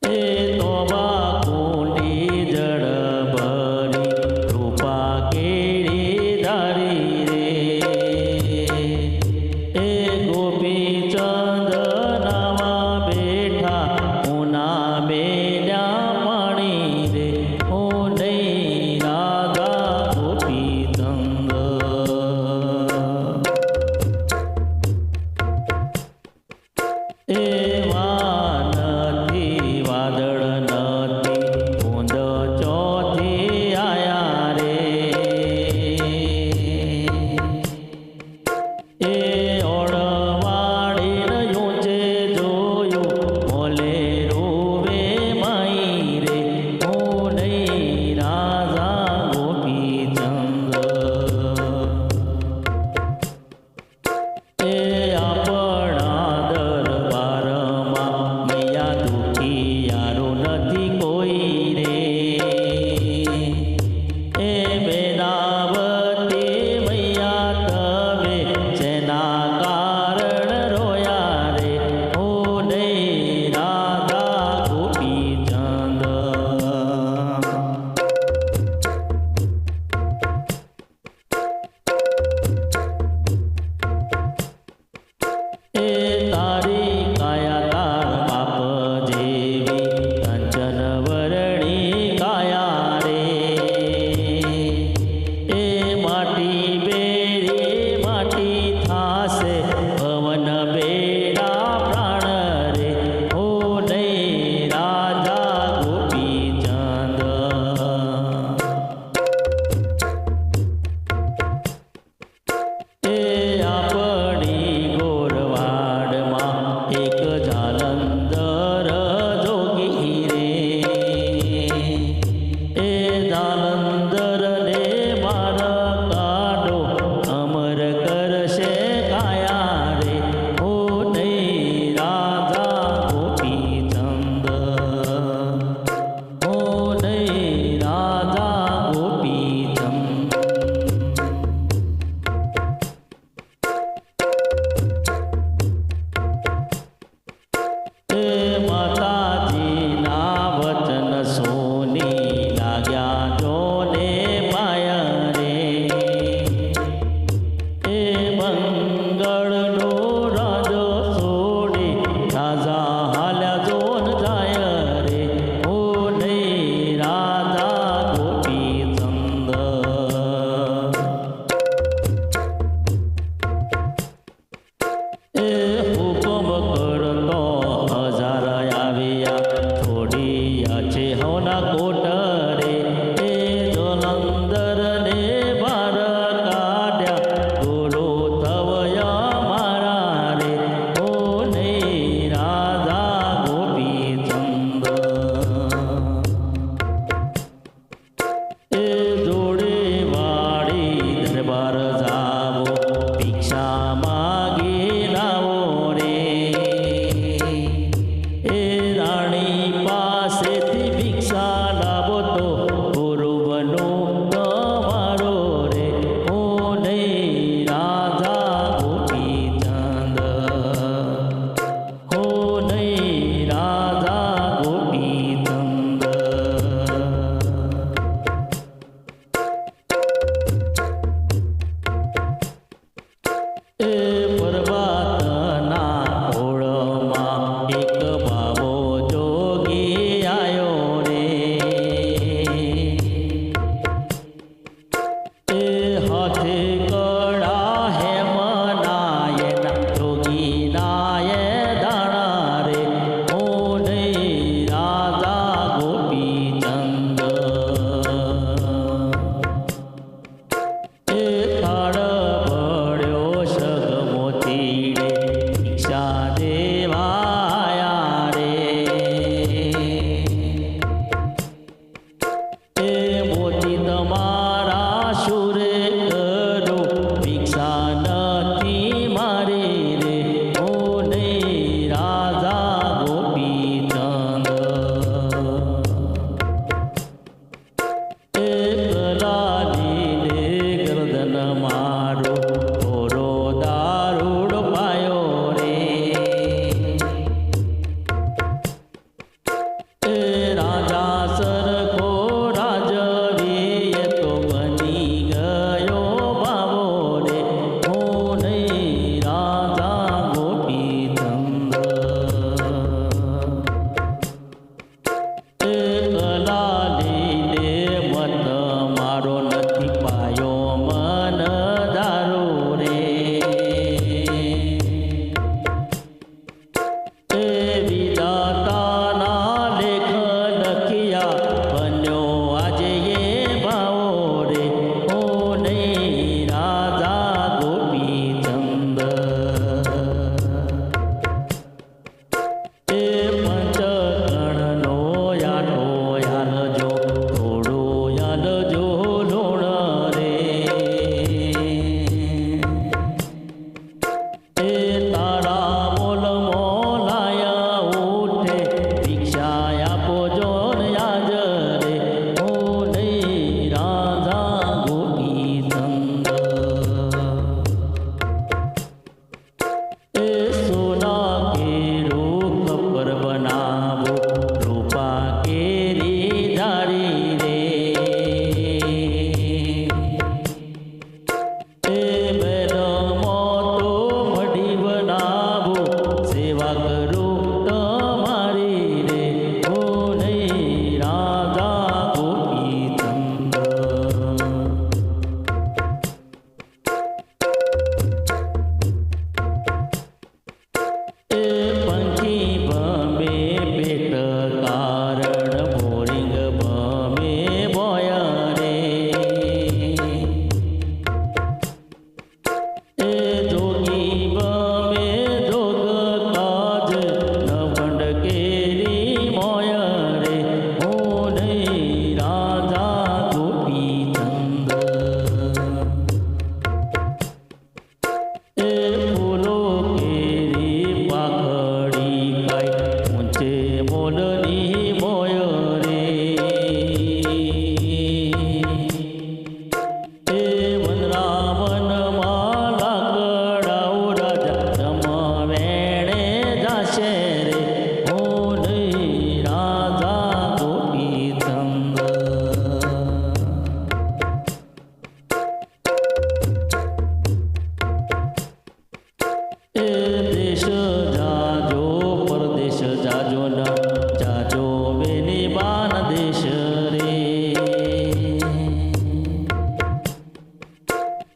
એ તોબા કુંડી જળ ભરી રૂપા કેળી ધારી રે એ ગોપી ચંદ નાવા બેઠા ઉના મેલ્યા પાણી રે ઓ નહીં રાધા ગોપી ચંદ એવા નથી વાદળ નથી ઊંધ ચોથી આયા રે એ ઓળવાડીને ઊંચે જોયું મોલે રોવે માઈ રે હું નહીં રાજા ગોપી ચંદ એ આપણા દરબારમાં મૈયા દુખિયારો નથી કોઈ રે એ બેનાવતી મૈયા તમે જેના કારણ રોયા રે ઓ નહીં રાધા ગોપી ચંદ એ તારી કાયા તાર બાપ જેવી કંચન વરણી કાયા રે એ માટી બેરી માટી થાશે પવન બેડા પ્રાણ રે ઓ નહીં રાજા ગોપી ચંદ એ આપણી ગોરવાડમાં એક જાલંધર જોગી રે એ જાલંધરને માર કાઢો અમર કરશે કાયા રે ઓ નહીં રાજા ગોપી ચંદ ઓ નહીં રાજા ગોપી ચંદ એ માતાજીના વચન સોની લાગ્યા જોને માયા રે એ મંગળનો રાજો છોડી રાજા હાલ્યા જોન જાય રે ઓ નહીં રાજા ગોપી ચંદ એ હુકમ કરતો હજાર આવ્યા છોડી છે હોના કોટ રે એ જલંધર ને બાર કાઢ્યા ગુરુ થવયા મારા રે ઓ નહીં રાધા ગોપી ચંદ એ જોડે વાળી દરબાર જાવો ભિક્ષા માગી લાવો રે એ રાણી પાસેથી ભિક્ષા રાજા સરખો રાજવીએ તો બની ગયો બાવો રે હું નહીં રાજા ગોપીચંદ કલા લઈને મત મારો નથી પાયો મન દારો રે વિધાતાના લેખ લખ્યા બન્યો આજે એ ભાવો રે ઓ નહીં રાજા ગોપીચંદ પંચગણનો યાનો યાલજો થોડો યાલજો લોણ રે તારા મોલ મોલાયા ઉઠે ભિક્ષા આપો જોન યાજ રે ઓ નહીં રાજા ગોપીચંદ સોના કેરું કપર બનાવો રૂપા કેરી ધારી રે બેનમો તો મઢી બનાવો સેવા કરું તમારી રે ઓ નહીં રાજા ગોપીચંદ પંખી ભમે પેટ કારણ મોરિંગ ભમે બોય રે જોગી ભમે જોગ કાજ નવંડ કેરી મોય રે હું નહીં રાજા ગોપીચંદ ફૂલો કેરી પાખડી કાય ઊંચે મોલની મોય રે વનરાવનમાં લાકડાઓ રાજા રમવેણે જાશે રે હું નહીં રાજા ગોપીચંદ દેશ જાજો પરદેશ જાજો ના જાજો બેની બાન દેશ રે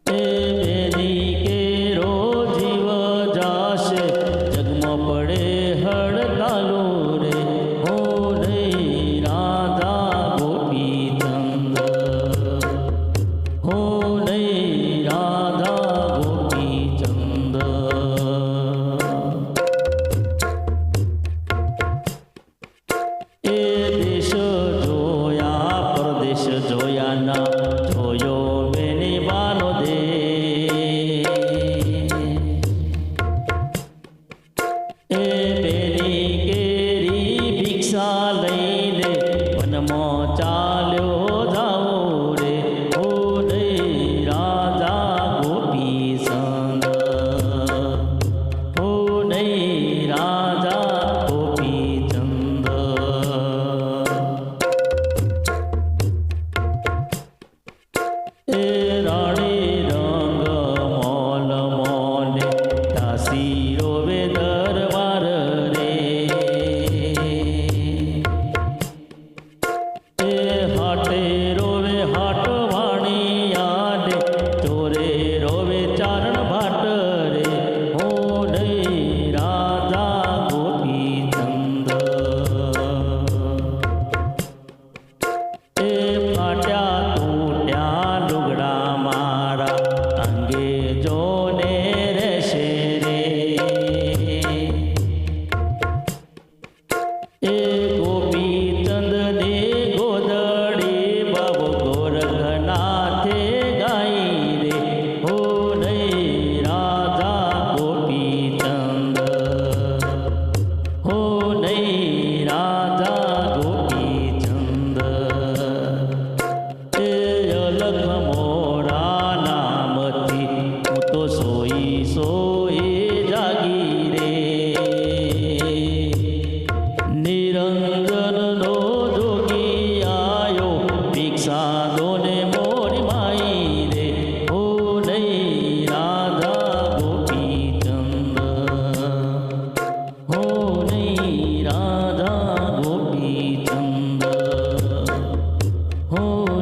બેની કેરો જીવ જાશે જગમાં પડે હડતાલો રે હું નહીં રાજા ગોપીચંદ હું નહીં રાજા ગોપીચંદ દેશ જોયા પરદેશ જોયા ના જોયો બેની બાનો દે બેની કેરી ભિક્ષા લઈને વનમાં ચાલ્યો જાઓ રે ઓ નહીં રાજા ગોપીચંદ ઓ નહીં રાજા ગોપીચંદ રાણી રંગ મોલ મોને દાસી રોવે દરબાર રે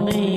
નહીં